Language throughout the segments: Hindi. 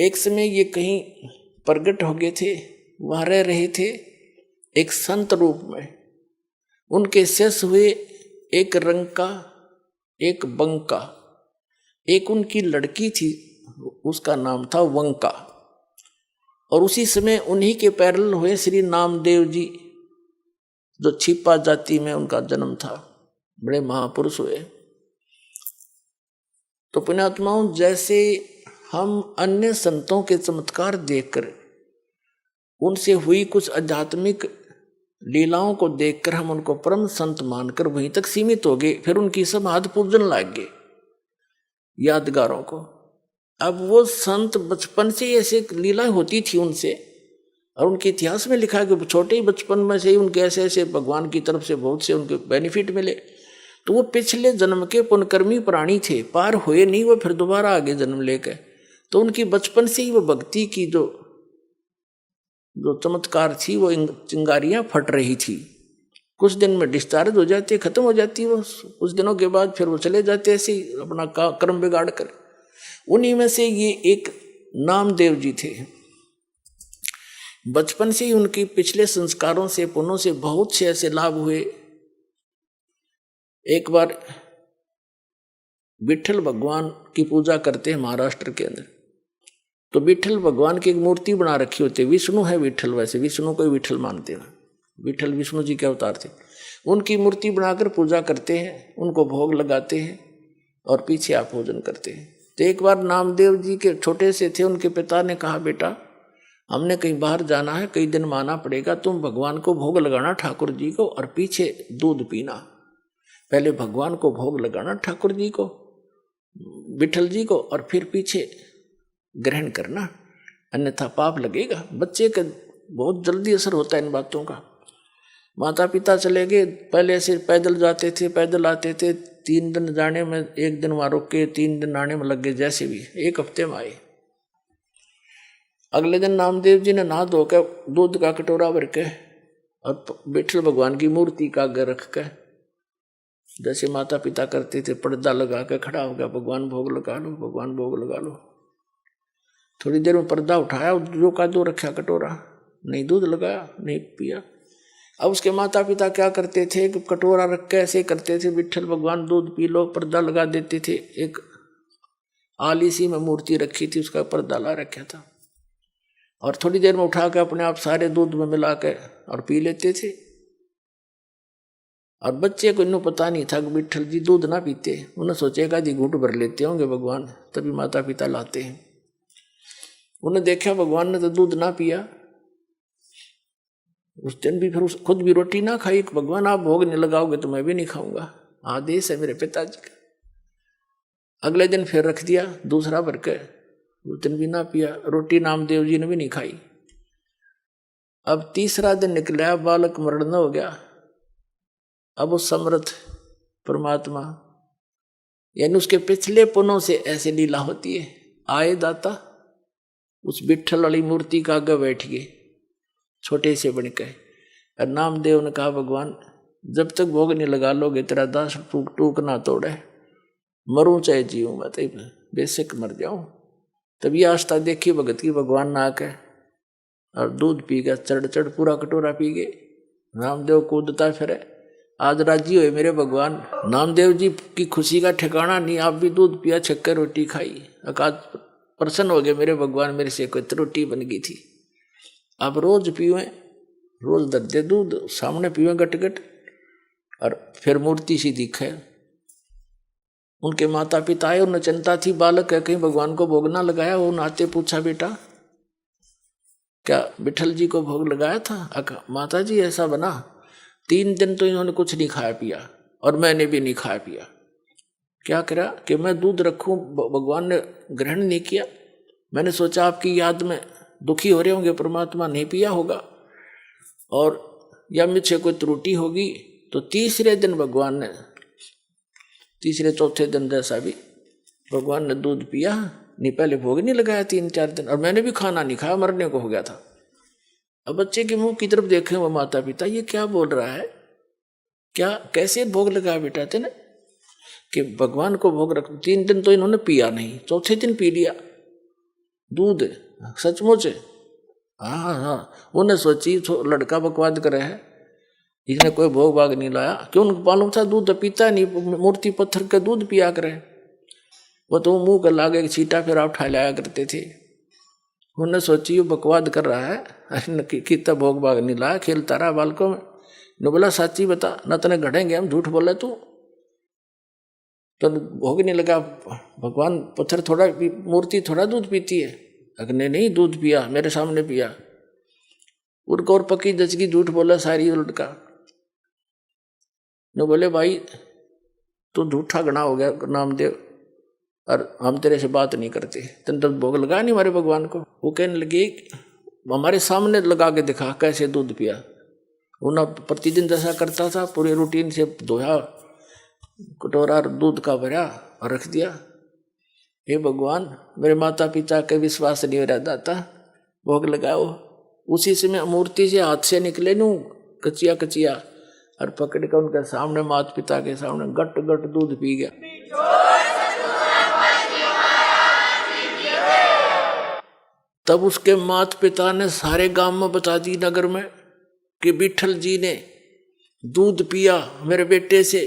एक समय ये कहीं प्रकट हो गए थे, वहां रह रहे थे एक संत रूप में। उनके शिष्य हुए एक रंका, एक बंका, एक उनकी लड़की थी, उसका नाम था वंका। और उसी समय उन्हीं के पैरल हुए श्री नामदेव जी, जो छिपा जाति में उनका जन्म था, बड़े महापुरुष हुए। तो पुण्यात्माओं, जैसे हम अन्य संतों के चमत्कार देखकर, उनसे हुई कुछ आध्यात्मिक लीलाओं को देखकर हम उनको परम संत मानकर वहीं तक सीमित हो गए, फिर उनकी समाधि पूजन लग गए यादगारों को। अब वो संत बचपन से ऐसे लीला होती थी उनसे, और उनके इतिहास में लिखा है कि छोटे ही बचपन में से ही उनके ऐसे ऐसे भगवान की तरफ से बहुत से उनके बेनिफिट मिले। तो वो पिछले जन्म के पुण्यकर्मी प्राणी थे, पार हुए नहीं वो, फिर दोबारा आगे जन्म लेकर। तो उनकी बचपन से ही वो भक्ति की जो चमत्कार थी, वो चिंगारियां फट रही थी। कुछ दिन में डिस्चार्ज हो जाती, खत्म हो जाती वो, कुछ दिनों के बाद फिर वो चले जाते ऐसे ही अपना कर्म बिगाड़ कर। उन्हीं में से ये एक नामदेव जी थे। बचपन से ही उनकी पिछले संस्कारों से, पुण्यों से बहुत से ऐसे लाभ हुए। एक बार विठल भगवान की पूजा करते हैं महाराष्ट्र के अंदर, तो विठल भगवान की एक मूर्ति बना रखी होती है। विष्णु है विठल, वैसे विष्णु को ही विठल मानते हैं, विठल विष्णु जी के अवतार थे। उनकी मूर्ति बनाकर पूजा करते हैं, उनको भोग लगाते हैं और पीछे आप भोजन करते हैं। तो एक बार नामदेव जी के छोटे से थे, उनके पिता ने कहा, बेटा हमने कहीं बाहर जाना है, कई दिन माना पड़ेगा, तुम भगवान को भोग लगाना ठाकुर जी को, और पीछे दूध पीना। पहले भगवान को भोग लगाना ठाकुर जी को, विठल जी को, और फिर पीछे ग्रहण करना, अन्यथा पाप लगेगा। बच्चे का बहुत जल्दी असर होता है इन बातों का। माता पिता चले गए, पहले ऐसे पैदल जाते थे, पैदल आते थे, 3 दिन जाने में, 1 दिन वहां रुक के 3 दिन आने में लग गए, जैसे भी 1 हफ्ते में आए। अगले दिन नामदेव जी ने नहा धोकर दूध का कटोरा भर के और विठल भगवान की मूर्ति का आगे रख के, जैसे माता पिता करते थे, पर्दा लगा के खड़ा हो गया, भगवान भोग लगा लो, भगवान भोग लगा लो। थोड़ी देर में पर्दा उठाया, जो का दो रखा कटोरा, नहीं दूध लगाया, नहीं पिया। अब उसके माता पिता क्या करते थे कि कटोरा रख के ऐसे करते थे, विठल भगवान दूध पी लो, पर्दा लगा देते थे। एक आली सी में मूर्ति रखी थी, उसका पर्दा ला रखा था, और थोड़ी देर में उठा के अपने आप सारे दूध में मिला के और पी लेते थे। और बच्चे को इन्हों पता नहीं था कि विठल जी दूध ना पीते, उन्हें सोचेगा जी घूंट भर लेते होंगे भगवान, तभी माता पिता लाते हैं। उन्हें देखा भगवान ने तो दूध ना पिया, उस दिन भी फिर खुद भी रोटी ना खाई। भगवान आप भोग नहीं लगाओगे तो मैं भी नहीं खाऊंगा, आदेश है मेरे पिताजी का। अगले दिन फिर रख दिया दूसरा भर के, उस दिन भी ना पिया, रोटी नामदेव जी ने भी नहीं खाई। अब तीसरा दिन निकला, बालक मरण हो गया। अब वो समर्थ परमात्मा, यानी उसके पिछले पुण्यों से ऐसे लीला होती है। आए दाता उस विठल वाली मूर्ति का आगे बैठ गए, छोटे से बन के, और नामदेव ने कहा, भगवान जब तक भोग नहीं लगा लोगे तेरा दास टूक टूक ना तोड़े, मरूं चाहे जीऊं, मैं तो बेशक मर जाऊं। तभी आस्था देखी भगत की, भगवान ना आके और दूध पी गया, चढ़ चढ़ पूरा कटोरा पी गए। नामदेव कूदता फिरे, आज राजी हुए मेरे भगवान। नामदेव जी की खुशी का ठिकाना नहीं, आप भी दूध पिया, छक्कर रोटी खाई, आज प्रसन्न हो गए मेरे भगवान, मेरे से कोई रोटी बन गई थी। अब रोज पीवे, रोज दर्दे दूध सामने पीवे गट गट, और फिर मूर्ति सी दिखे। उनके माता पिता आए, उन्हें चिंता थी, बालक है कहीं भगवान को भोग ना लगाया। वो नाते पूछा, बेटा क्या विठल जी को भोग लगाया था? माता जी ऐसा बना, 3 दिन तो इन्होंने कुछ नहीं खाया पिया, और मैंने भी नहीं खाया पिया। क्या करा कि मैं दूध रखूं, भगवान ने ग्रहण नहीं किया। मैंने सोचा आपकी याद में दुखी हो रहे होंगे, परमात्मा नहीं पिया होगा, और या मुझसे कोई त्रुटि होगी। तो तीसरे दिन भगवान ने, तीसरे चौथे दिन जैसा भी भगवान ने दूध पिया, नहीं पहले भोग नहीं लगाया 3-4 दिन, और मैंने भी खाना नहीं खाया, मरने को हो गया था। अब बच्चे के मुंह की तरफ देखे वो माता पिता, ये क्या बोल रहा है, क्या कैसे भोग लगाया बेटा तेने, कि भगवान को भोग रख। 3 दिन तो इन्होंने पिया नहीं, चौथे दिन पी लिया। दूध सचमुच? हाँ हाँ हाँ। उन्हें सोची लड़का बकवाद करे है, इसने कोई भोग भाग नहीं लाया। क्यों? उनको मालूम था दूध पीता नहीं, मूर्ति पत्थर के दूध पिया करे। वो तो मुंह कर लागे छीटा फिर आप उठा लाया करते थे। उन्हें सोची वो बकवाद कर रहा है, कितना भोग भाग नहीं लाया, खेलता रहा बालकों में। ने बोला साची बता, न तने घड़ेंगे हम, झूठ बोले तू तो भोग नहीं लगा। भगवान पत्थर थोड़ा मूर्ति थोड़ा दूध पीती है। अग्नि नहीं दूध पिया, मेरे सामने पिया। उनको और पक्की दचकी झूठ बोला सारी लड़का ने। बोले भाई तू झूठा गणा हो गया नामदेव, और हम तेरे से बात नहीं करते। तेने तो भोग लगा नहीं हमारे भगवान को। वो कहने लगे हमारे सामने लगा के दिखा कैसे दूध पिया। उन्हें प्रतिदिन जैसा करता था, पूरी रूटीन से धोया, कटोरा दूध का भरा और रख दिया। हे भगवान मेरे माता पिता के विश्वास नहीं हो रहा दाता, भोग लगाओ। उसी समय मूर्ति से हाथ से निकले नू कचिया कचिया और पकड़ कर उनके सामने माता पिता के सामने गट गट दूध पी गया। तब उसके माता पिता ने सारे गांव में बता दी नगर में कि विठल जी ने दूध पिया मेरे बेटे से,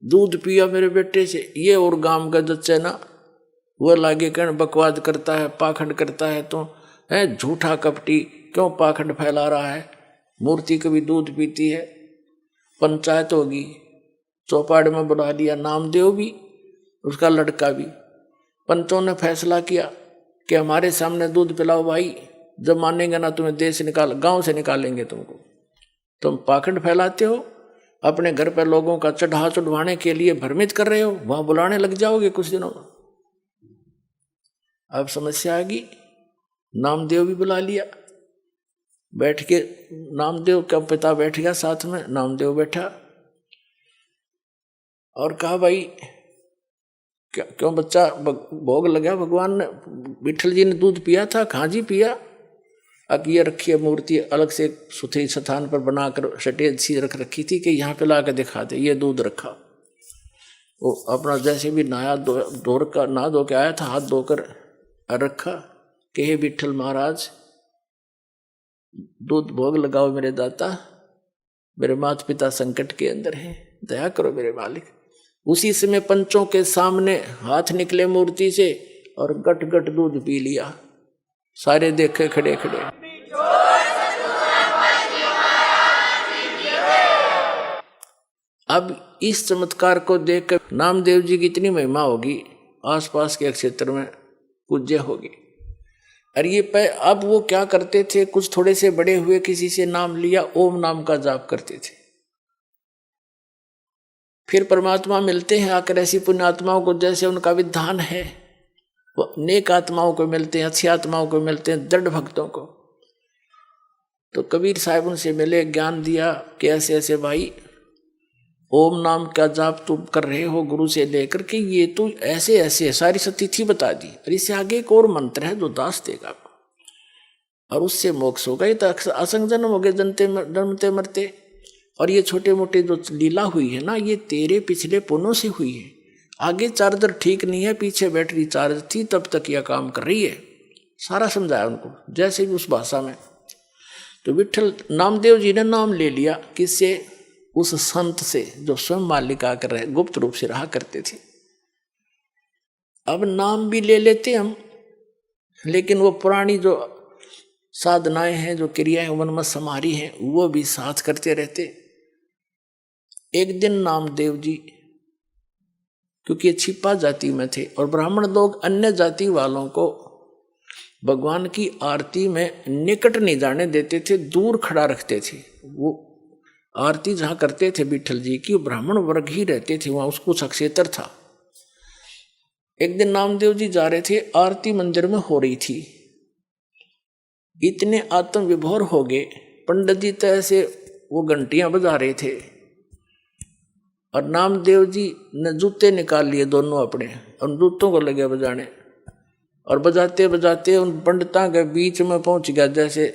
दूध पिया मेरे बेटे से। ये और गांव का जच्चे ना वो लागे कहने बकवाद करता है, पाखंड करता है, तो है झूठा कपटी, क्यों पाखंड फैला रहा है। मूर्ति कभी दूध पीती है। पंचायत होगी, चौपाड़ में बुला लिया नामदेव भी उसका लड़का भी। पंचों ने फैसला किया कि हमारे सामने दूध पिलाओ भाई, जब मानेंगे ना तुम्हें देश निकाल गांव से निकालेंगे तुमको। तुम पाखंड फैलाते हो, अपने घर पर लोगों का चढ़ा चढ़वाने के लिए भ्रमित कर रहे हो, वहां बुलाने लग जाओगे कुछ दिनों में। अब समस्या आ गई, नामदेव भी बुला लिया। बैठ के नामदेव का पिता बैठ गया साथ में, नामदेव बैठा और कहा भाई क्यों बच्चा भोग लगा भगवान ने, विठल जी ने दूध पिया था? कहाँ जी पिया? अब ये रखी है मूर्ति अलग से सुथरी स्थान पर बनाकर सटेज सी रख रखी थी कि यहाँ पे ला कर दिखा दे, ये दूध रखा। वो अपना जैसे भी नहा धो के आया था, हाथ धोकर रखा कि हे विठल महाराज दूध भोग लगाओ मेरे दाता, मेरे माता पिता संकट के अंदर हैं, दया करो मेरे मालिक। उसी समय पंचों के सामने हाथ निकले मूर्ति से और गट गट दूध पी लिया। सारे देखे खड़े खड़े। अब इस चमत्कार को देखकर नामदेव जी की इतनी महिमा होगी, आसपास के क्षेत्र में पूज्य होगी। और ये अब वो क्या करते थे, कुछ थोड़े से बड़े हुए किसी से नाम लिया, ओम नाम का जाप करते थे। फिर परमात्मा मिलते हैं आकर ऐसी पुण्यात्माओं को, जैसे उनका विधान है, वो नेक आत्माओं को मिलते हैं, अच्छी आत्माओं को मिलते हैं, दृढ़ भक्तों को। तो कबीर साहब उनसे मिले, ज्ञान दिया कि ऐसे ऐसे भाई ओम नाम का जाप तुम कर रहे हो गुरु से लेकर के, ये तो ऐसे ऐसे सारी सतिथि बता दी, और इससे आगे एक और मंत्र है जो दास देगा आपको और उससे मोक्ष होगा। ये तो असंग जन्म हो गए जन्मते मरते। और ये छोटे मोटे जो लीला हुई है ना, ये तेरे पिछले पुण्यों से हुई है। आगे चार्जर ठीक नहीं है, पीछे बैटरी चार्ज थी, तब तक यह काम कर रही है। सारा समझाया उनको जैसे भी उस भाषा में। तो विठल नामदेव जी ने नाम ले लिया, किससे? उस संत से जो स्वयं मालिक आकर रहे, गुप्त रूप से रहा करते थे। अब नाम भी ले लेते हम, लेकिन वो पुरानी जो साधनाएं हैं, जो क्रियाएं मन में समारी हैं, वो भी साथ करते रहते। एक दिन नामदेव जी, क्योंकि ये छिपा जाति में थे और ब्राह्मण लोग अन्य जाति वालों को भगवान की आरती में निकट नहीं जाने देते थे, दूर खड़ा रखते थे। वो आरती जहाँ करते थे विठल जी की, ब्राह्मण वर्ग ही रहते थे, वहाँ उसको क्षेत्र था। एक दिन नामदेव जी जा रहे थे, आरती मंदिर में हो रही थी। इतने आत्म विभोर हो गए, पंडित जी तो ऐसे वो घंटियां बजा रहे थे और नामदेव जी ने जूते निकाल लिए दोनों अपने और जूतों को लगे बजाने, और बजाते बजाते उन पंडितों के बीच में पहुंच गया। जैसे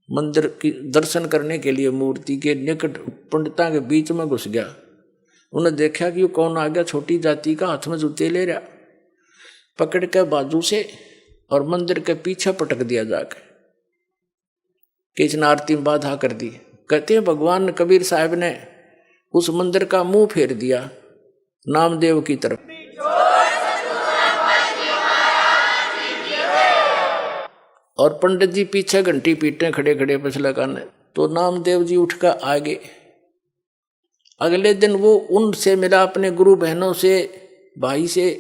मंदिर की दर्शन करने के लिए मूर्ति के निकट पंडितों के बीच में घुस गया। उन्हें देखा कि वो कौन आ गया, छोटी जाति का, हाथ में जूते ले रहा, पकड़ के बाजू से और मंदिर के पीछे पटक दिया जाके, किचन आरती में बाधा कर दी। कहते हैं भगवान कबीर साहब ने उस मंदिर का मुंह फेर दिया नामदेव की तरफ। और पंडित जी पीछे घंटी पीटे खड़े खड़े पछले काने, तो नामदेव जी उठ कर आगे। अगले दिन वो उनसे मिला, अपने गुरु बहनों से, भाई से,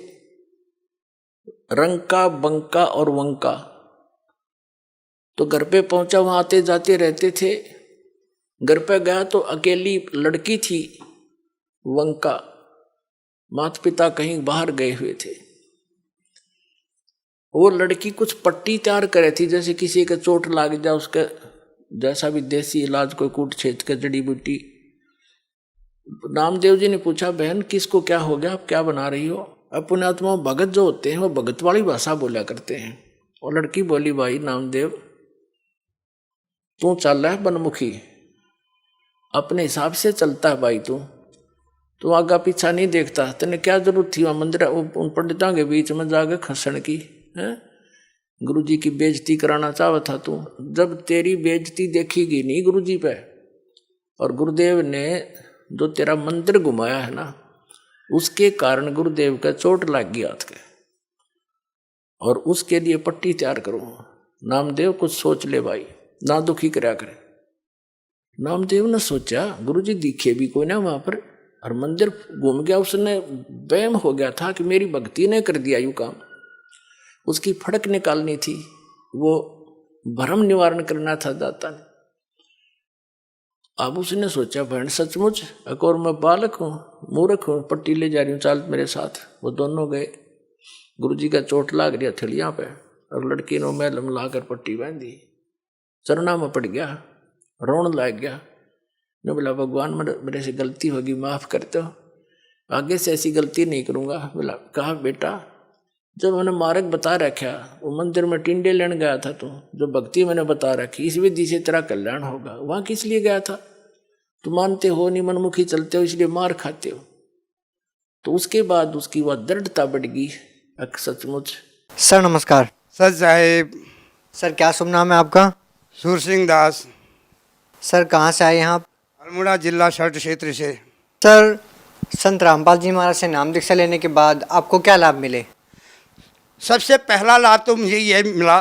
रंका, बंका और वंका। तो घर पे पहुंचा, वहां आते जाते रहते थे। घर पे गया तो अकेली लड़की थी वंका, माता पिता कहीं बाहर गए हुए थे। वो लड़की कुछ पट्टी तैयार करे थी, जैसे किसी का चोट लाग जाए उसके जैसा भी देसी इलाज, कोई कूट छेद के जड़ी बूटी। नामदेव जी ने पूछा, बहन किसको क्या हो गया, आप क्या बना रही हो? अपने आत्मा भगत जो होते हैं वो भगत वाली भाषा बोला करते हैं। और लड़की बोली, भाई नामदेव तू चल रहा है बनमुखी, अपने हिसाब से चलता है भाई, तू आगा पीछा नहीं देखता। तेने क्या जरूरत थी वहां मंदिर उन पंडितों के बीच में जाकर खसण की है? गुरु जी की बेइज्जती कराना चाहता था तू। जब तेरी बेइज्जती देखीगी नहीं गुरु जी पे, और गुरुदेव ने जो तेरा मंदिर घुमाया है ना, उसके कारण गुरुदेव का चोट लग गई हाथ के, और उसके लिए पट्टी तैयार करो। नामदेव कुछ सोच ले भाई, ना दुखी कराया करे। नामदेव ने सोचा गुरुजी दिखे भी कोई ना वहां पर, और मंदिर घूम गया, उसने वहम हो गया था कि मेरी भक्ति ने कर दिया यूं काम। उसकी फड़क निकालनी थी, वो भ्रम निवारण करना था दाता ने। अब उसने सोचा बहन सचमुच एक और मैं बालक हूँ, मूर्ख हूँ, पट्टी ले जा रही हूँ, चाल मेरे साथ। वो दोनों गए। गुरुजी का चोट लाग रही हथेलियां पे, और लड़की ने मैलम लाकर पट्टी बांधी, चरणा में पड़ गया, रोन लग गया। ने बोला भगवान मेरे से गलती होगी, माफ करते हो, आगे से ऐसी गलती नहीं करूंगा। बोला, कहा बेटा जब मैंने मार्ग बता रखा, वो मंदिर में टिंडे लेने गया था तू, जो भक्ति मैंने बता रखी, इस विधि से तेरा कल्याण होगा, वहां किस लिए गया था? तू मानते हो नहीं, मनमुखी चलते हो, इसलिए मार खाते हो। तो उसके बाद उसकी वह दृढ़ता बढ़ गई। सचमुच। सर नमस्कार। सर साहेब। सर क्या शुभ नाम है आपका? सूर सिंह दास। सर कहाँ से आए हैं आप? अल्मोड़ा जिला शर्ट क्षेत्र से। सर संत रामपाल जी महाराज से नाम दीक्षा लेने के बाद आपको क्या लाभ मिले? सबसे पहला लाभ तो मुझे यह मिला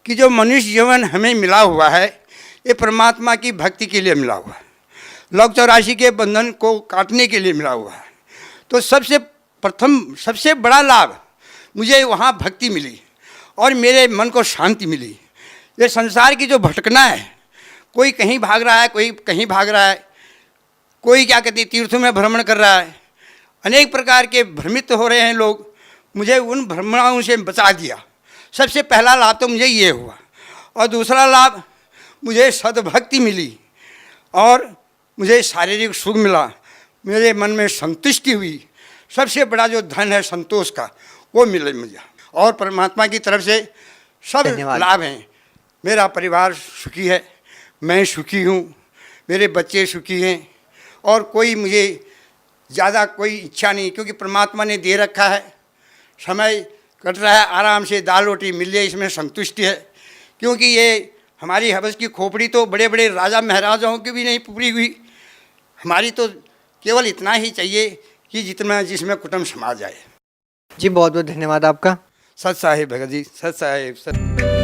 कि जो मनुष्य जीवन हमें मिला हुआ है, ये परमात्मा की भक्ति के लिए मिला हुआ है, लौक 84 के बंधन को काटने के लिए मिला हुआ है। तो सबसे प्रथम सबसे बड़ा लाभ मुझे वहाँ भक्ति मिली और मेरे मन को शांति मिली। ये संसार की जो भटकना है, कोई कहीं भाग रहा है, कोई कहीं भाग रहा है, कोई क्या कहते तीर्थों में भ्रमण कर रहा है, अनेक प्रकार के भ्रमित हो रहे हैं लोग। मुझे उन भ्रमणाओं से बचा दिया। सबसे पहला लाभ तो मुझे ये हुआ। और दूसरा लाभ मुझे सद्भक्ति मिली और मुझे शारीरिक सुख मिला, मेरे मन में संतुष्टि हुई। सबसे बड़ा जो धन है संतोष का, वो मिले मुझे। और परमात्मा की तरफ से सब लाभ हैं। मेरा परिवार सुखी है, मैं सुखी हूँ, मेरे बच्चे सुखी हैं, और कोई मुझे ज़्यादा कोई इच्छा नहीं, क्योंकि परमात्मा ने दे रखा है। समय कट रहा है, आराम से दाल रोटी मिल जाए, इसमें संतुष्टि है। क्योंकि ये हमारी हवस की खोपड़ी तो बड़े बड़े राजा महाराजाओं की भी नहीं पूरी हुई, हमारी तो केवल इतना ही चाहिए कि जितना जिसमें कुटुंब समा जाए। जी बहुत बहुत धन्यवाद आपका। सत साहिब भगत जी, सत साहिब सत।